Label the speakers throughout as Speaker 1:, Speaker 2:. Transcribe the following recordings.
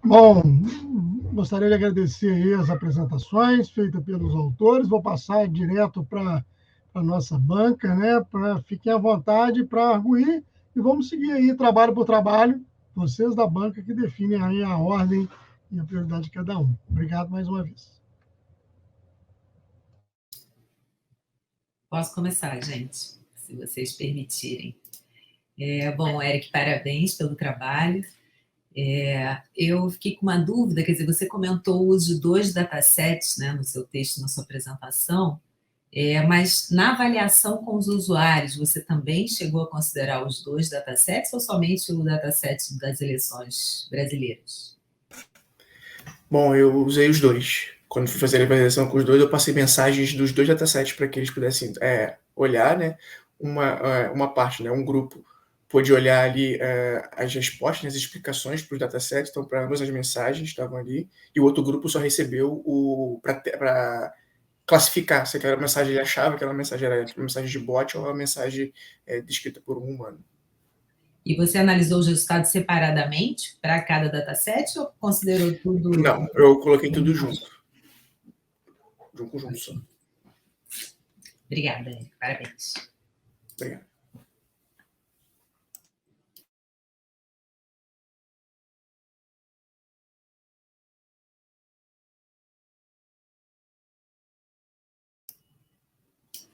Speaker 1: Bom, gostaria de agradecer aí as apresentações feitas pelos autores. Vou passar direto para a nossa banca, né? Fiquem à vontade para arguir e vamos seguir aí trabalho por trabalho. Vocês da banca que definem aí a ordem e a prioridade de cada um. Obrigado mais uma vez.
Speaker 2: Posso começar, gente, se vocês permitirem. Bom, Eric, parabéns pelo trabalho. Eu fiquei com uma dúvida, quer dizer, você comentou o uso de 2 datasets, né, no seu texto, na sua apresentação, mas na avaliação com os usuários, você também chegou a considerar os 2 datasets ou somente o dataset das eleições brasileiras?
Speaker 3: Bom, eu usei os 2. Quando fui fazer a avaliação com os 2, eu passei mensagens dos 2 datasets para que eles pudessem olhar, né, uma parte, né, um grupo pôde olhar ali as respostas, né, as explicações para os datasets, então para ambas as mensagens estavam ali, e o outro grupo só recebeu para classificar se aquela mensagem ele achava que aquela mensagem era uma mensagem de bot ou uma mensagem descrita por um humano.
Speaker 2: E você analisou os resultados separadamente para cada dataset ou considerou tudo?
Speaker 3: Não, eu coloquei tudo junto. De um conjunto só.
Speaker 2: Obrigada, Eric. Parabéns.
Speaker 3: Obrigado.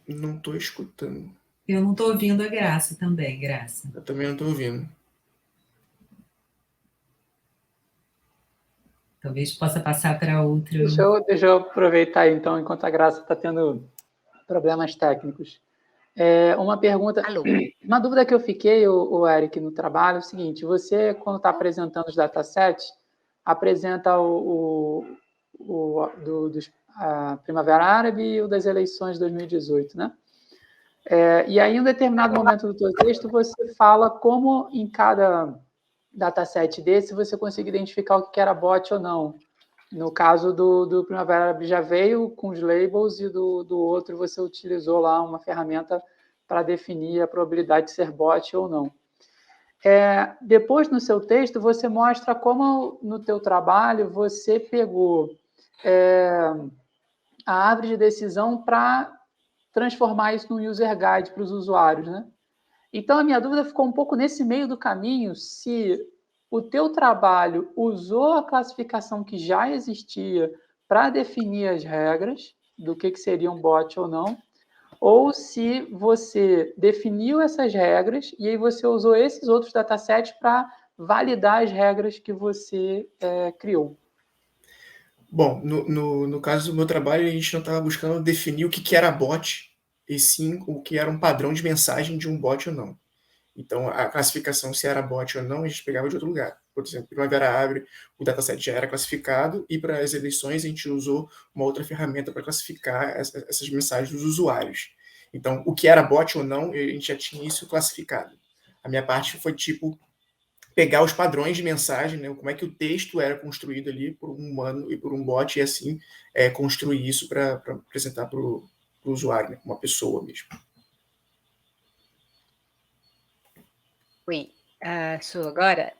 Speaker 3: Não estou escutando.
Speaker 2: Eu não estou ouvindo a Graça também, Graça.
Speaker 3: Eu também não estou ouvindo.
Speaker 2: Talvez possa passar para outro...
Speaker 4: Deixa eu aproveitar, então, enquanto a Graça está tendo problemas técnicos. Uma pergunta...
Speaker 5: Alô.
Speaker 4: Uma dúvida que eu fiquei, o Eric, no trabalho é o seguinte: você, quando está apresentando os datasets, apresenta a Primavera Árabe e o das eleições de 2018, né? E aí, em um determinado momento do teu texto, você fala como em cada dataset desse você consegue identificar o que era bot ou não. No caso do Primavera Árabe já veio com os labels e do outro você utilizou lá uma ferramenta para definir a probabilidade de ser bot ou não. Depois, no seu texto, você mostra como no teu trabalho você pegou a árvore de decisão para transformar isso num user guide para os usuários, né? Então, a minha dúvida ficou um pouco nesse meio do caminho, se o teu trabalho usou a classificação que já existia para definir as regras do que seria um bot ou não, ou se você definiu essas regras e aí você usou esses outros datasets para validar as regras que você criou.
Speaker 3: Bom, no caso do meu trabalho, a gente não estava buscando definir o que era bot, e sim o que era um padrão de mensagem de um bot ou não. Então, a classificação, se era bot ou não, a gente pegava de outro lugar. Por exemplo, Primavera Árabe, o dataset já era classificado, e para as eleições a gente usou uma outra ferramenta para classificar essas mensagens dos usuários. Então, o que era bot ou não, a gente já tinha isso classificado. A minha parte foi, pegar os padrões de mensagem, né, como é que o texto era construído ali por um humano e por um bot, e assim construir isso para apresentar para o usuário, né, uma pessoa mesmo.
Speaker 5: Oi, Su, agora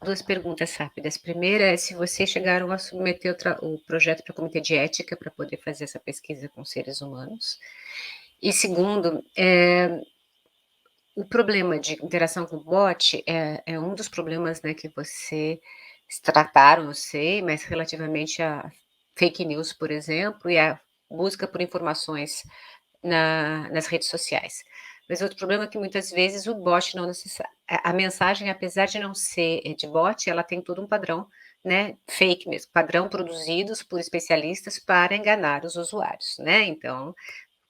Speaker 5: duas perguntas rápidas. Primeira é se vocês chegaram a submeter o projeto para o Comitê de Ética para poder fazer essa pesquisa com seres humanos. E segundo, o problema de interação com bot é um dos problemas, né, que vocês trataram, eu sei, mas relativamente a fake news, por exemplo, e a busca por informações nas redes sociais. Mas outro problema é que muitas vezes o bot não necessariamente... A mensagem, apesar de não ser de bot, ela tem todo um padrão, né, fake mesmo, padrão produzidos por especialistas para enganar os usuários, né? Então,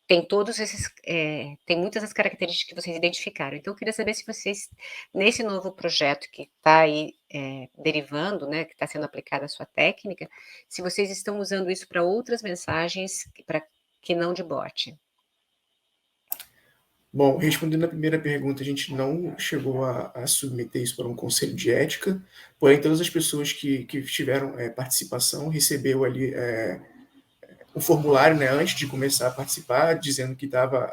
Speaker 5: tem todos esses, tem muitas das características que vocês identificaram. Então, eu queria saber se vocês, nesse novo projeto que está aí derivando, né, que está sendo aplicada a sua técnica, se vocês estão usando isso para outras mensagens que não de bot.
Speaker 3: Bom, respondendo a primeira pergunta, a gente não chegou a submeter isso para um conselho de ética, porém todas as pessoas que tiveram participação recebeu ali um formulário, né, antes de começar a participar, dizendo que estava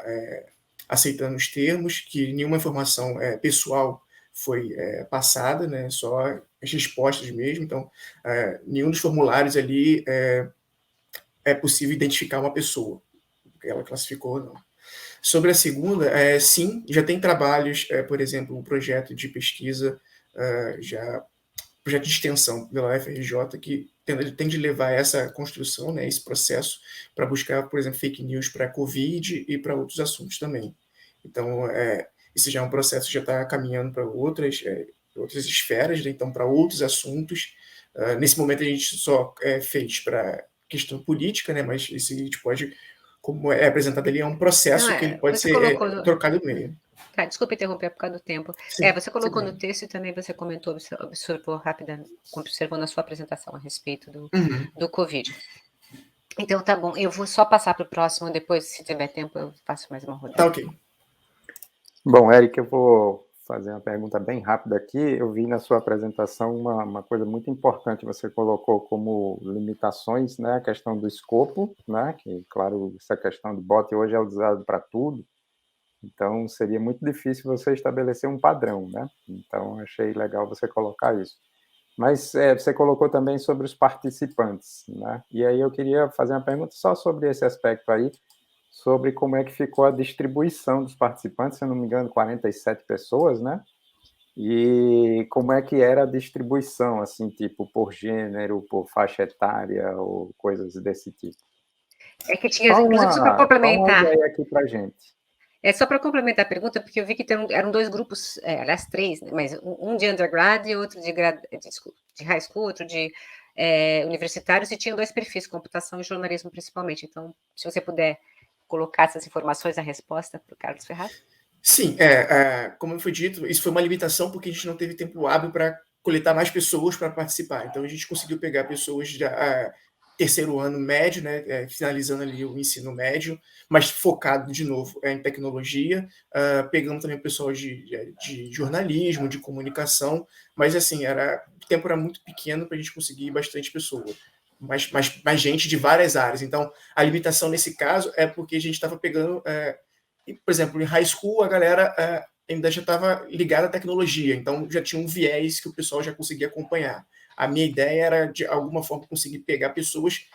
Speaker 3: aceitando os termos, que nenhuma informação pessoal foi passada, né, só as respostas mesmo, então nenhum dos formulários ali é possível identificar uma pessoa, porque ela classificou ou não. Sobre a segunda, sim, já tem trabalhos, por exemplo, um projeto de pesquisa, projeto de extensão pela UFRJ, que tem de levar essa construção, né, esse processo, para buscar, por exemplo, fake news para a Covid e para outros assuntos também. Então, esse já é um processo que já está caminhando para outras esferas, né, então, para outros assuntos. Nesse momento, a gente só fez para questão política, né, mas isso a gente pode, como é apresentado ali, é um processo que ele pode ser trocado no meio.
Speaker 5: Tá, desculpa interromper por causa do tempo.
Speaker 3: Sim,
Speaker 5: você colocou no texto e também você comentou, observou na sua apresentação a respeito do Covid. Então, tá bom. Eu vou só passar para o próximo, depois, se tiver tempo, eu faço mais uma rodada.
Speaker 3: Tá ok.
Speaker 6: Bom, Eric, eu vou fazer uma pergunta bem rápida aqui. Eu vi na sua apresentação uma coisa muito importante. Você colocou como limitações, né, a questão do escopo, né, que, claro, essa questão de bot hoje é usado para tudo. Então, seria muito difícil você estabelecer um padrão, né? Então, achei legal você colocar isso. Mas você colocou também sobre os participantes, né? E aí eu queria fazer uma pergunta só sobre esse aspecto aí, sobre como é que ficou a distribuição dos participantes, se eu não me engano, 47 pessoas, né? E como é que era a distribuição, assim, tipo, por gênero, por faixa etária, ou coisas desse tipo?
Speaker 5: É que tinha, inclusive, só para complementar.
Speaker 6: Só uma ideia aqui para gente.
Speaker 5: Só para complementar a pergunta, porque eu vi que eram dois grupos, aliás, três, né, mas um de undergrad e outro de high school, outro de universitários, e tinham dois perfis, computação e jornalismo principalmente. Então, se você puder colocar essas informações na resposta para o Carlos Ferraz.
Speaker 3: Sim, como foi dito, isso foi uma limitação porque a gente não teve tempo hábil para coletar mais pessoas para participar. Então, a gente conseguiu pegar pessoas de terceiro ano médio, né, finalizando ali o ensino médio, mas focado, de novo, em tecnologia, pegando também o pessoal de jornalismo, de comunicação, mas, assim, o tempo era muito pequeno para a gente conseguir bastante pessoa, mais gente de várias áreas. Então, a limitação nesse caso é porque a gente estava pegando... por exemplo, em high school, a galera ainda já estava ligada à tecnologia, então já tinha um viés que o pessoal já conseguia acompanhar. A minha ideia era, de alguma forma, conseguir pegar pessoas,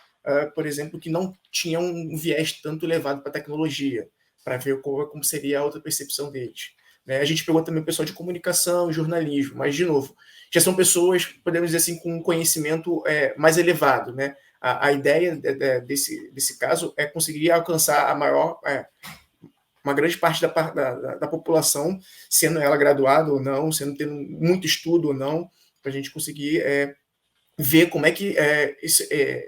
Speaker 3: por exemplo, que não tinham um viés tanto levado para a tecnologia, para ver como seria a outra percepção deles. Né? A gente pegou também o pessoal de comunicação e jornalismo, mas, de novo, já são pessoas, podemos dizer assim, com um conhecimento mais elevado. Né? A ideia desse caso é conseguir alcançar uma grande parte da população, sendo ela graduada ou não, tendo muito estudo ou não, para a gente conseguir ver como é que esse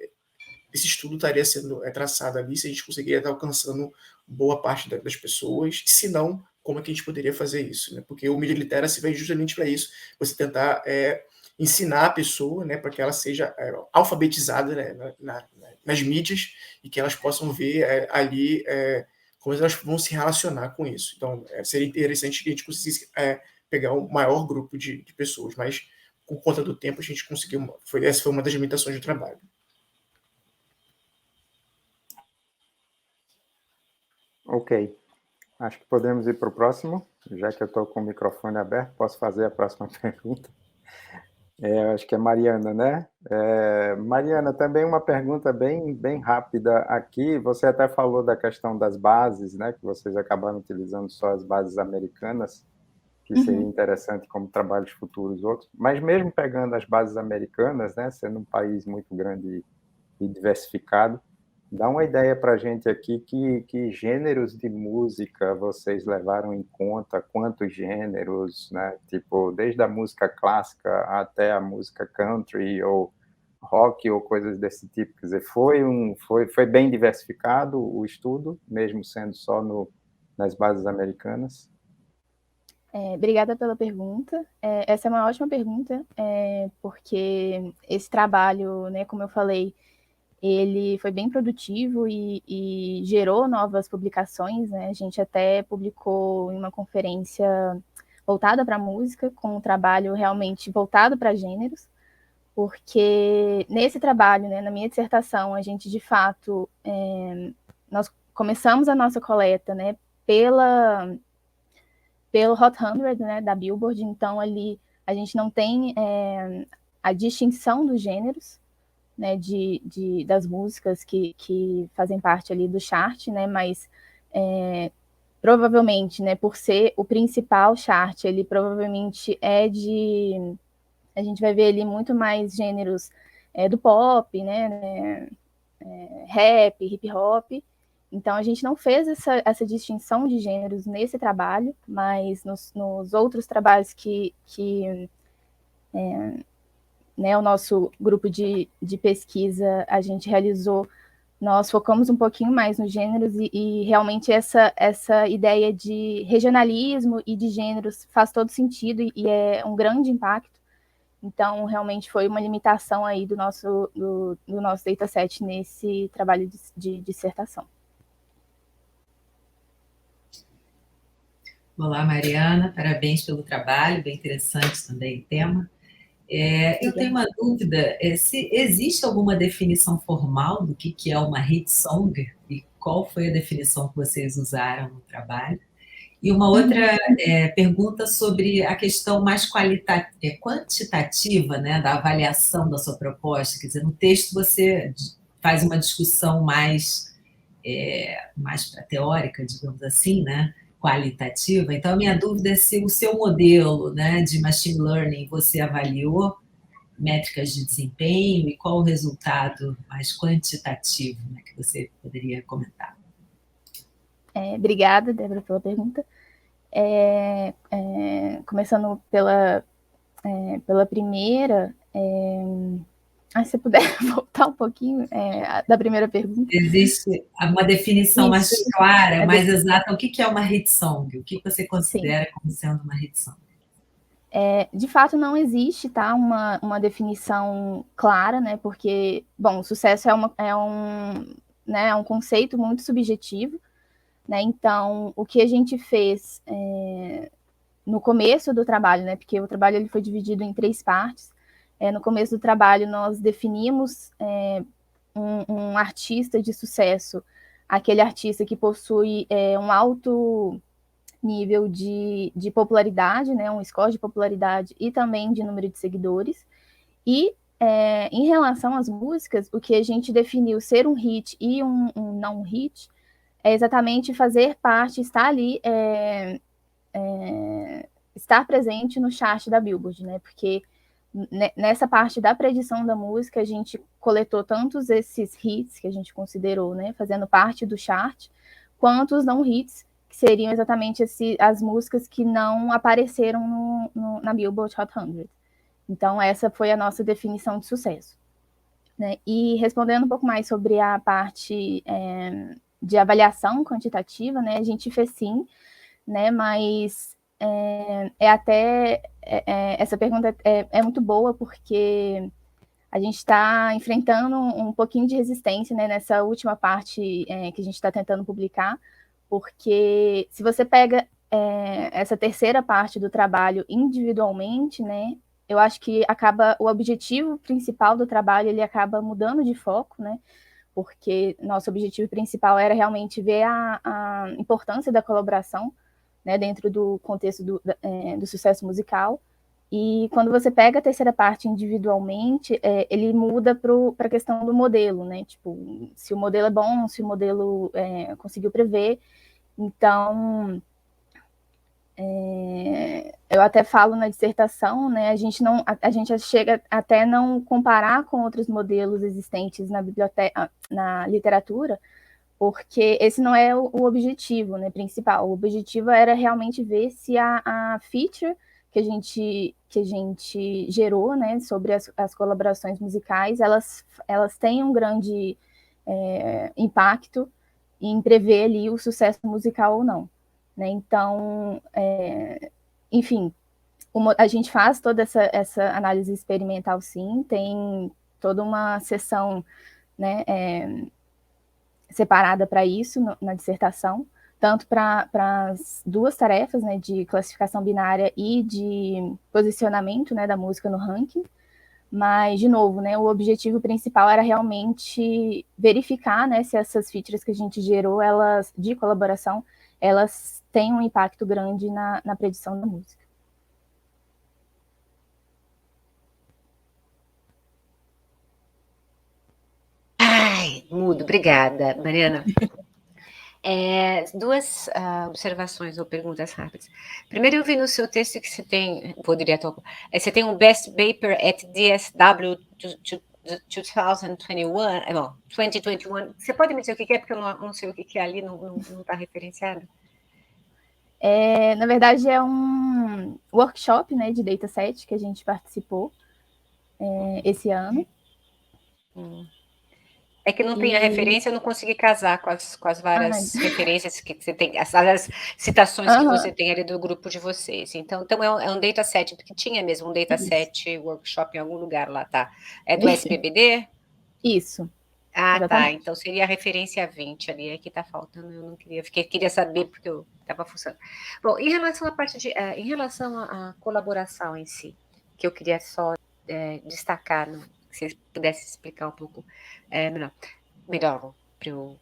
Speaker 3: estudo estaria sendo traçado ali, se a gente conseguiria estar alcançando boa parte das pessoas, se não, como é que a gente poderia fazer isso, né? Porque o Media Literacy veio justamente para isso, você tentar ensinar a pessoa, né, para que ela seja alfabetizada, né, nas mídias, e que elas possam ver ali como elas vão se relacionar com isso. Então, seria interessante que a gente conseguisse pegar um maior grupo de pessoas, mas por conta do tempo a gente conseguiu. Essa foi uma das limitações do trabalho.
Speaker 6: Ok. Acho que podemos ir para o próximo. Já que eu estou com o microfone aberto, posso fazer a próxima pergunta. Acho que é Mariana, né? Mariana, também uma pergunta bem rápida aqui. Você até falou da questão das bases, né? Que vocês acabaram utilizando só as bases americanas, que seria interessante como trabalhos futuros outros. Mas mesmo pegando as bases americanas, né? Sendo um país muito grande e diversificado, dá uma ideia para a gente aqui que gêneros de música vocês levaram em conta, quantos gêneros, né? Tipo, desde a música clássica até a música country ou rock ou coisas desse tipo. Quer dizer, foi bem diversificado o estudo, mesmo sendo só nas bases americanas?
Speaker 7: Obrigada pela pergunta. Essa é uma ótima pergunta, porque esse trabalho, né, como eu falei, ele foi bem produtivo e gerou novas publicações, né? A gente até publicou em uma conferência voltada para a música, com um trabalho realmente voltado para gêneros, porque nesse trabalho, né, na minha dissertação, a gente, de fato, nós começamos a nossa coleta, né, pelo Hot 100, né, da Billboard. Então, ali a gente não tem a distinção dos gêneros, né, das músicas que fazem parte ali do chart, né, mas provavelmente, né, por ser o principal chart, ele provavelmente a gente vai ver ali muito mais gêneros do pop, né, rap, hip hop. Então, a gente não fez essa distinção de gêneros nesse trabalho, mas nos outros trabalhos que né, o nosso grupo de pesquisa a gente realizou, nós focamos um pouquinho mais nos gêneros e realmente essa ideia de regionalismo e de gêneros faz todo sentido e é um grande impacto. Então, realmente foi uma limitação aí do nosso dataset nesse trabalho de dissertação.
Speaker 2: Olá, Mariana, parabéns pelo trabalho, bem interessante também o tema. Eu tenho uma dúvida, se existe alguma definição formal do que é uma hit song e qual foi a definição que vocês usaram no trabalho? E uma outra pergunta sobre a questão mais quantitativa, né, da avaliação da sua proposta. Quer dizer, no texto você faz uma discussão mais teórica, digamos assim, né, qualitativa. Então, a minha dúvida é se o seu modelo, né, de machine learning você avaliou métricas de desempenho e qual o resultado mais quantitativo, né, que você poderia comentar.
Speaker 7: Obrigada, Débora, pela pergunta. Começando pela primeira, se você puder voltar um pouquinho da primeira pergunta.
Speaker 2: Existe uma definição mais clara, mais exata, o que é uma hit song? O que você considera como sendo uma hit song?
Speaker 7: De fato, não existe, tá, uma definição clara, né, porque, bom, o sucesso é um conceito muito subjetivo, né, então, o que a gente fez no começo do trabalho, né, porque o trabalho ele foi dividido em 3 partes, no começo do trabalho nós definimos um artista de sucesso, aquele artista que possui um alto nível de popularidade, né, um score de popularidade e também de número de seguidores. E em relação às músicas, o que a gente definiu ser um hit e um não hit é exatamente fazer parte, estar ali, estar presente no chart da Billboard, né? Porque nessa parte da predição da música, a gente coletou tantos esses hits que a gente considerou, né, fazendo parte do chart, quanto os não hits, que seriam exatamente as músicas que não apareceram na Billboard Hot 100. Então, essa foi a nossa definição de sucesso, né? E respondendo um pouco mais sobre a parte de avaliação quantitativa, né, a gente fez sim, né, mas essa pergunta é muito boa, porque a gente está enfrentando um pouquinho de resistência, né, nessa última parte que a gente está tentando publicar, porque se você pega essa terceira parte do trabalho individualmente, né, eu acho que o objetivo principal do trabalho, ele acaba mudando de foco, né, porque nosso objetivo principal era realmente ver a importância da colaboração, né, dentro do contexto do sucesso musical. E quando você pega a terceira parte individualmente, ele muda para a questão do modelo, né? Tipo, se o modelo é bom, se o modelo conseguiu prever. Então, eu até falo na dissertação, né? A gente chega até não comparar com outros modelos existentes na literatura, porque esse não é o objetivo, né, principal. O objetivo era realmente ver se a feature que a gente gerou, né, sobre as colaborações musicais, elas têm um grande impacto em prever ali o sucesso musical ou não, né? Então, enfim, a gente faz toda essa análise experimental, sim, tem toda uma sessão, né, separada para isso na dissertação, tanto para as 2 tarefas, né, de classificação binária e de posicionamento, né, da música no ranking. Mas, de novo, né, o objetivo principal era realmente verificar, né, se essas features que a gente gerou, de colaboração, elas têm um impacto grande na predição da música.
Speaker 5: Mudo, obrigada, Mariana. Duas observações ou perguntas rápidas. Primeiro, eu vi no seu texto que você tem, vou direto, você tem um Best Paper at DSW 2021, 2021. Você pode me dizer o que é, porque eu não sei o que é ali, não está referenciado?
Speaker 7: Na verdade, é um workshop, né, de dataset que a gente participou esse ano.
Speaker 5: É que não tem a referência, eu não consegui casar com as várias referências que você tem, as citações que você tem ali do grupo de vocês. Então é um dataset, porque tinha mesmo um dataset workshop em algum lugar lá, tá? É do SPBD?
Speaker 7: Isso.
Speaker 5: Ah,
Speaker 7: exatamente.
Speaker 5: tá. Então seria a referência 20 ali, é que tá faltando. Eu não queria saber porque eu estava funcionando. Bom, em relação à parte em relação à colaboração em si, que eu queria só destacar, se vocês pudessem explicar um pouco melhor para eu.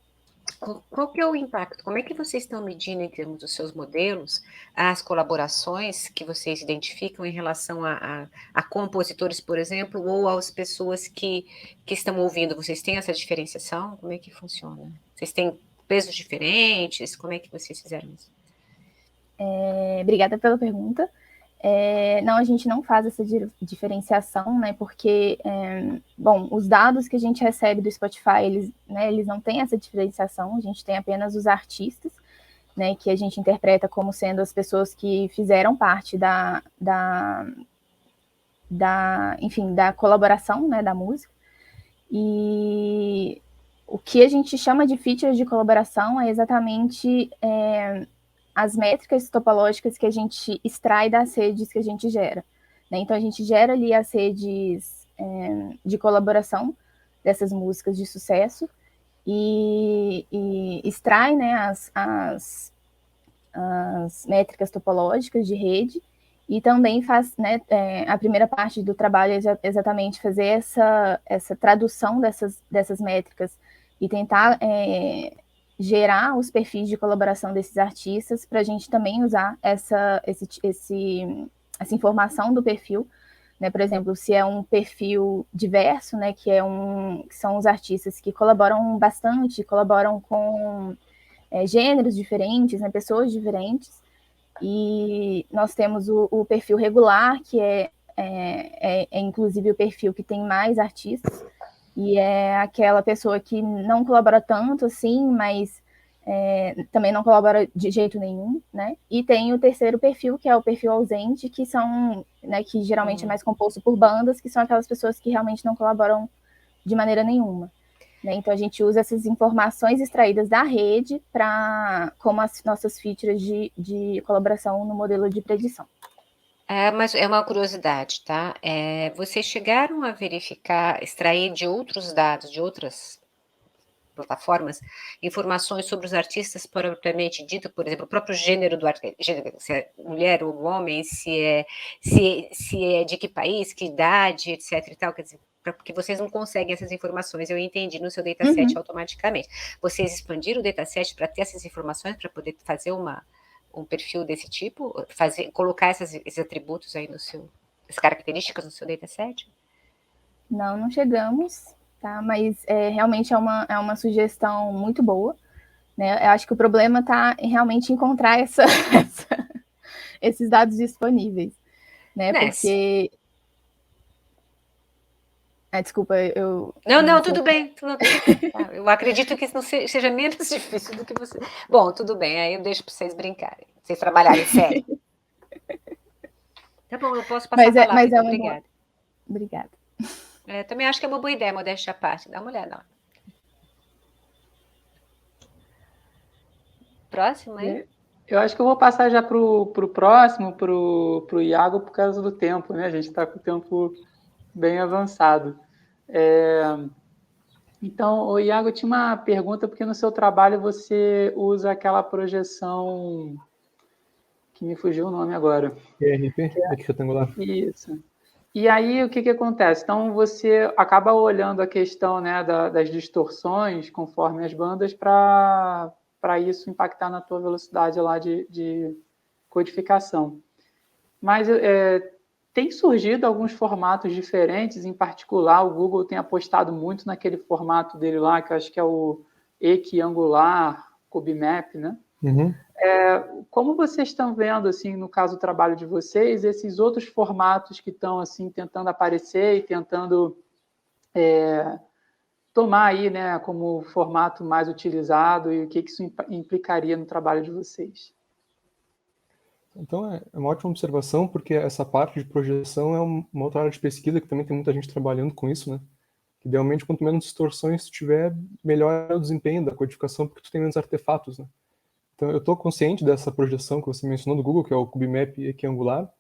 Speaker 5: Qual que é o impacto? Como é que vocês estão medindo, em termos dos seus modelos, as colaborações que vocês identificam em relação a compositores, por exemplo, ou às pessoas que estão ouvindo? Vocês têm essa diferenciação? Como é que funciona? Vocês têm pesos diferentes? Como é que vocês fizeram isso?
Speaker 7: Obrigada pela pergunta. Não, a gente não faz essa diferenciação, né? Porque, bom, os dados que a gente recebe do Spotify, eles não têm essa diferenciação. A gente tem apenas os artistas, né? Que a gente interpreta como sendo as pessoas que fizeram parte enfim, da colaboração, né? Da música. E o que a gente chama de features de colaboração é exatamente as métricas topológicas que a gente extrai das redes que a gente gera, né? Então, a gente gera ali as redes de colaboração dessas músicas de sucesso e extrai, né, as métricas topológicas de rede e também faz, né, a primeira parte do trabalho é exatamente fazer essa tradução dessas métricas e tentar gerar os perfis de colaboração desses artistas para a gente também usar essa informação do perfil, né? Por exemplo, se é um perfil diverso, né, que são os artistas que colaboram bastante, colaboram com gêneros diferentes, né, pessoas diferentes, e nós temos o perfil regular, que é inclusive o perfil que tem mais artistas, e é aquela pessoa que não colabora tanto assim, mas também não colabora de jeito nenhum, né? E tem o terceiro perfil, que é o perfil ausente, que são, né, que geralmente é mais composto por bandas, que são aquelas pessoas que realmente não colaboram de maneira nenhuma, né? Então a gente usa essas informações extraídas da rede como as nossas features de colaboração no modelo de predição.
Speaker 5: Mas é uma curiosidade, tá? Vocês chegaram a verificar, extrair de outros dados, de outras plataformas, informações sobre os artistas propriamente dito, por exemplo, o próprio gênero do artista, se é mulher ou homem, se é de que país, que idade, etc e tal, quer dizer, porque vocês não conseguem essas informações, eu entendi no seu dataset automaticamente. Vocês expandiram o dataset para ter essas informações, para poder fazer um perfil desse tipo, colocar esses atributos aí essas características no seu dataset?
Speaker 7: Não chegamos, tá? Mas realmente é uma sugestão muito boa, né? Eu acho que o problema está em realmente encontrar esses dados disponíveis, né? Porque... desculpa, eu...
Speaker 5: Não, tudo bem. Eu acredito que isso não seja menos difícil do que você... Bom, tudo bem, aí eu deixo para vocês brincarem, vocês trabalharem sério. Tá bom, eu posso passar a palavra, então, obrigada.
Speaker 7: Obrigada.
Speaker 5: Também acho que é uma boa ideia, modéstia à parte. Dá uma olhada lá. Próximo aí?
Speaker 4: Eu acho que eu vou passar já para o próximo, para o Iago, por causa do tempo, né? A gente está com o tempo bem avançado. Então, Iago, eu tinha uma pergunta, porque no seu trabalho você usa aquela projeção que me fugiu o nome agora.
Speaker 8: QRP, retangular.
Speaker 4: Isso. E aí, o que acontece? Então, você acaba olhando a questão, né, das distorções conforme as bandas para isso impactar na tua velocidade lá de codificação. Mas tem surgido alguns formatos diferentes, em particular o Google tem apostado muito naquele formato dele lá, que eu acho que é o equiangular, CubeMap, né?
Speaker 8: Uhum.
Speaker 4: Como vocês estão vendo, assim, no caso do trabalho de vocês, esses outros formatos que estão assim tentando aparecer e tentando tomar aí, né, como formato mais utilizado e o que isso implicaria no trabalho de vocês?
Speaker 8: Então, é uma ótima observação, porque essa parte de projeção é uma outra área de pesquisa que também tem muita gente trabalhando com isso, né? Que, idealmente, quanto menos distorções tu tiver, melhor é o desempenho da codificação, porque tu tem menos artefatos, né? Então, eu estou consciente dessa projeção que você mencionou do Google, que é o CubeMap equiangular,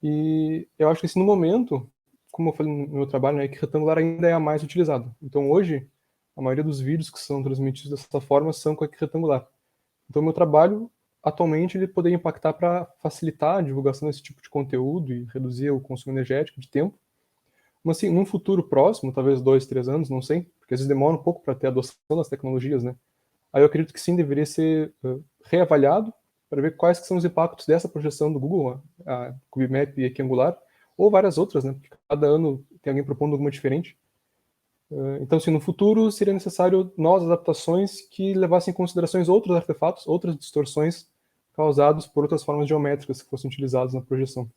Speaker 8: e eu acho que, assim, no momento, como eu falei no meu trabalho, né, equiretangular ainda é a mais utilizada. Então, hoje, a maioria dos vídeos que são transmitidos dessa forma são com equiretangular. Então, o meu trabalho, atualmente, ele poderia impactar para facilitar a divulgação desse tipo de conteúdo e reduzir o consumo energético de tempo. Mas, assim, num futuro próximo, talvez 2, 3 anos, não sei, porque às vezes demora um pouco para ter adoção das tecnologias, né? Aí eu acredito que sim, deveria ser reavaliado para ver quais que são os impactos dessa projeção do Google, a CubeMap e Equiangular, ou várias outras, né? Porque cada ano tem alguém propondo alguma diferente. Então, assim, no futuro seria necessário novas adaptações que levassem em consideração outros artefatos, outras distorções causadas por outras formas geométricas que fossem utilizadas na projeção.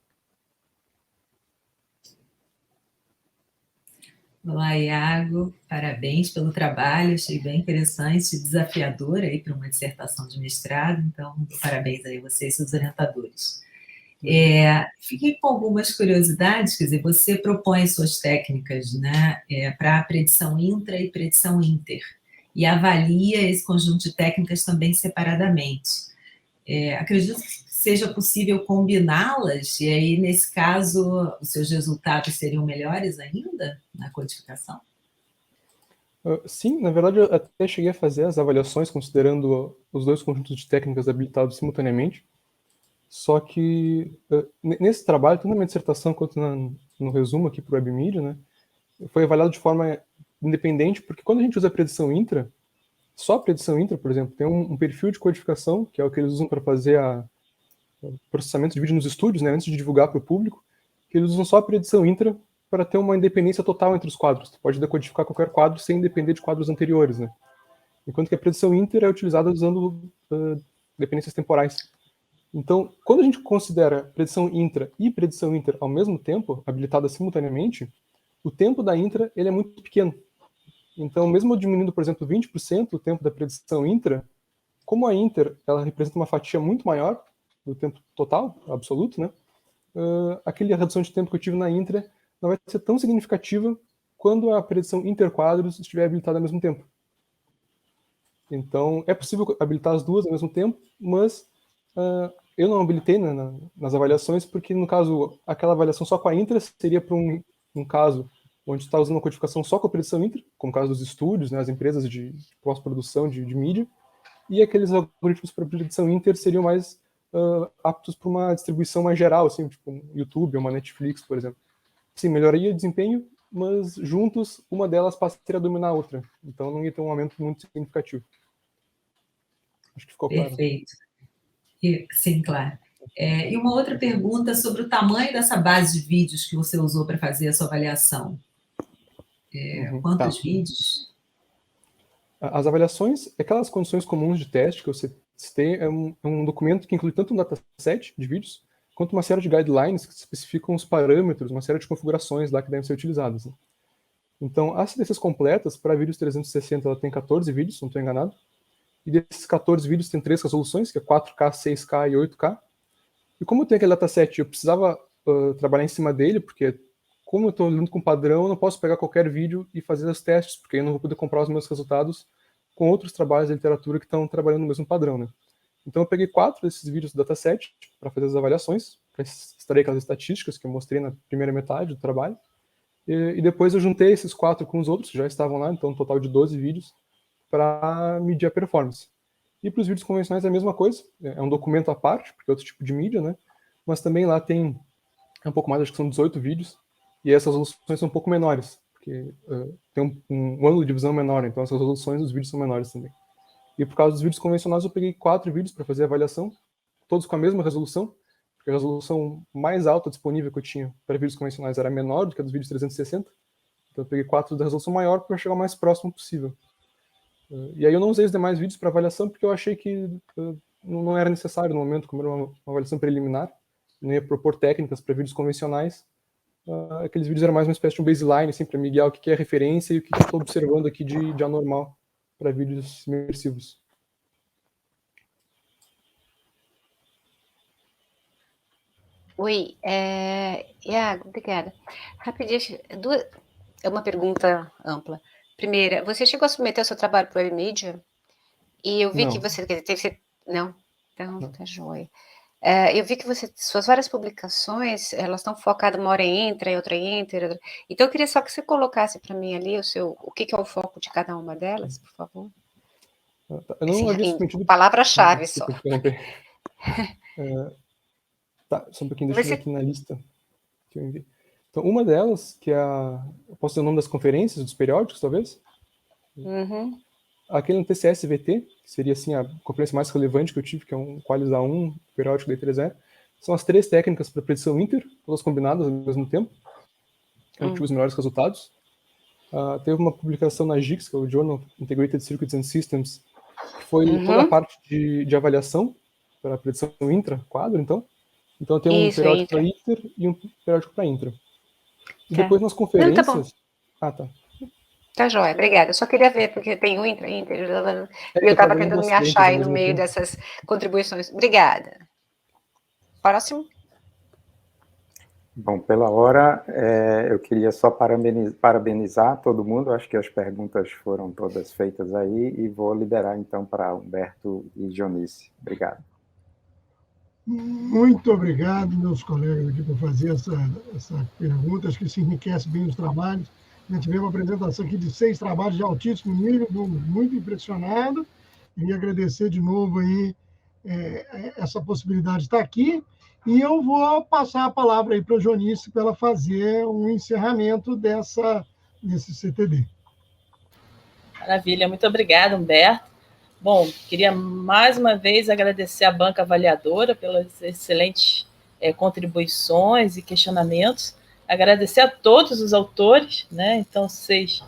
Speaker 2: Olá, Iago, parabéns pelo trabalho, achei bem interessante e desafiador aí para uma dissertação de mestrado, então parabéns aí a você e seus orientadores. Fiquei com algumas curiosidades, quer dizer, você propõe suas técnicas, né, para predição intra e predição inter, e avalia esse conjunto de técnicas também separadamente. Acredito que seja possível combiná-las, e aí, nesse caso, os seus resultados seriam melhores ainda na codificação?
Speaker 8: Sim, na verdade, eu até cheguei a fazer as avaliações considerando os dois conjuntos de técnicas habilitados simultaneamente, só que nesse trabalho, tanto na minha dissertação quanto no resumo aqui para o WebMedia, né, foi avaliado de forma independente, porque quando a gente usa a predição intra, só a predição intra, por exemplo, tem um perfil de codificação, que é o que eles usam para fazer o processamento de vídeo nos estúdios, né, antes de divulgar para o público, que eles usam só a predição intra para ter uma independência total entre os quadros. Tu pode decodificar qualquer quadro sem depender de quadros anteriores, né? Enquanto que a predição inter é utilizada usando dependências temporais. Então, quando a gente considera predição intra e predição inter ao mesmo tempo, habilitadas simultaneamente, o tempo da intra ele é muito pequeno. Então, mesmo diminuindo, por exemplo, 20% o tempo da predição intra, como a inter ela representa uma fatia muito maior do tempo total, absoluto, né? Aquela redução de tempo que eu tive na intra não vai ser tão significativa quando a predição interquadros estiver habilitada ao mesmo tempo. Então, é possível habilitar as duas ao mesmo tempo, mas eu não habilitei nas avaliações, porque, no caso, aquela avaliação só com a intra seria para um caso onde está usando uma codificação só com a predição intra, como o caso dos estúdios, né, as empresas de pós-produção de mídia, e aqueles algoritmos para predição inter seriam mais aptos para uma distribuição mais geral, assim, tipo um YouTube ou uma Netflix, por exemplo. Sim, melhoraria o desempenho, mas juntos, uma delas passaria a dominar a outra. Então não ia ter um aumento muito significativo. Acho que ficou claro.
Speaker 2: Perfeito. Sim, claro. E uma outra pergunta sobre o tamanho dessa base de vídeos que você usou para fazer a sua avaliação. Quantos vídeos?
Speaker 8: As avaliações, aquelas condições comuns de teste que você citei, é um documento que inclui tanto um dataset de vídeos, quanto uma série de guidelines que especificam os parâmetros, uma série de configurações lá que devem ser utilizadas. Né? Então, as CDCs completas, para vídeos 360, ela tem 14 vídeos, se não estou enganado. E desses 14 vídeos tem 3 resoluções, que é 4K, 6K e 8K. E como eu tenho aquele dataset, eu precisava trabalhar em cima dele, porque como eu estou lidando com padrão, eu não posso pegar qualquer vídeo e fazer os testes, porque eu não vou poder comparar os meus resultados com outros trabalhos da literatura que estão trabalhando no mesmo padrão, né? Então eu peguei 4 desses vídeos do dataset para fazer as avaliações, para extrair aquelas estatísticas que eu mostrei na primeira metade do trabalho, e depois eu juntei esses 4 com os outros que já estavam lá, então um total de 12 vídeos, para medir a performance. E para os vídeos convencionais é a mesma coisa, é um documento à parte, porque é outro tipo de mídia, né? Mas também lá tem um pouco mais, acho que são 18 vídeos, e essas resoluções são um pouco menores, porque tem um ângulo de visão menor, então as resoluções dos vídeos são menores também. E por causa dos vídeos convencionais, eu peguei 4 vídeos para fazer a avaliação, todos com a mesma resolução, porque a resolução mais alta disponível que eu tinha para vídeos convencionais era menor do que a dos vídeos 360, então eu peguei 4 da resolução maior para chegar o mais próximo possível. E aí eu não usei os demais vídeos para avaliação porque eu achei que não era necessário no momento, como era uma avaliação preliminar, não ia propor técnicas para vídeos convencionais. Aqueles vídeos eram mais uma espécie de um baseline, assim, para me guiar o que é referência e o que eu estou observando aqui de anormal para vídeos imersivos.
Speaker 5: Oi, Iago, obrigada. Rapidinho, é uma pergunta ampla. Primeira, você chegou a submeter o seu trabalho para o Webmedia? E eu vi que você... Não? Então, tá joia. Eu vi que suas várias publicações, elas estão focadas, uma hora em Intra, outra em Inter. Então, eu queria só que você colocasse para mim ali o que é o foco de cada uma delas, por favor.
Speaker 8: Eu não havia submetido...
Speaker 5: Palavra-chave só.
Speaker 8: Tá, só um pouquinho, deixa eu ver aqui na lista que eu enviei. Então, uma delas, que é eu posso dizer o nome das conferências, dos periódicos, talvez?
Speaker 5: Uhum.
Speaker 8: Aquele no TCS-VT, que seria assim, a conferência mais relevante que eu tive, que é um Qualis A1, periódico da I3E, são as 3 técnicas para predição inter, todas combinadas ao mesmo tempo, que eu tive os melhores resultados. Teve uma publicação na JICS, que é o Journal of Integrated Circuits and Systems, que foi toda a parte de avaliação para a predição intra, quadro, então. Então eu tenho um periódico para inter e um periódico para intra. E depois nas conferências...
Speaker 5: Não, tá bom.
Speaker 8: Tá.
Speaker 5: Tá joia, obrigada. Eu só queria ver, porque tem o intra, e eu estava tentando me achar aí no meio dessas contribuições. Obrigada. Próximo.
Speaker 6: Bom, pela hora, eu queria só parabenizar todo mundo. Acho que as perguntas foram todas feitas aí e vou liberar, então, para Humberto e Dionice. Obrigado.
Speaker 1: Muito obrigado, meus colegas aqui, por fazer essa pergunta. Acho que isso enriquece bem os trabalhos. A gente teve uma apresentação aqui de 6 trabalhos de altíssimo nível, muito impressionado. Queria agradecer de novo aí essa possibilidade de estar aqui. E eu vou passar a palavra aí para a Dionice para ela fazer um encerramento desse CTD.
Speaker 9: Maravilha, muito obrigada, Humberto. Bom, queria mais uma vez agradecer à banca avaliadora pelas excelentes contribuições e questionamentos. Agradecer a todos os autores, né? Então, vocês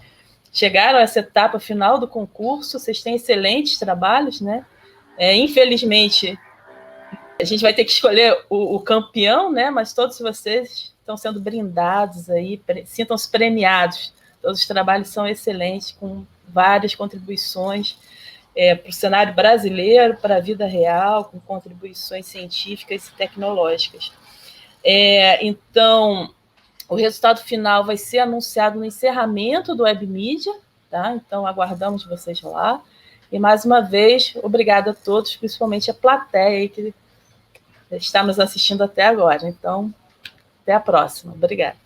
Speaker 9: chegaram a essa etapa final do concurso, vocês têm excelentes trabalhos, né? Infelizmente, a gente vai ter que escolher o campeão, né? Mas todos vocês estão sendo brindados aí, sintam-se premiados. Todos os trabalhos são excelentes, com várias contribuições para o cenário brasileiro, para a vida real, com contribuições científicas e tecnológicas. Então, o resultado final vai ser anunciado no encerramento do Webmedia, tá? Então, aguardamos vocês lá. E, mais uma vez, obrigada a todos, principalmente a plateia que está nos assistindo até agora. Então, até a próxima. Obrigada.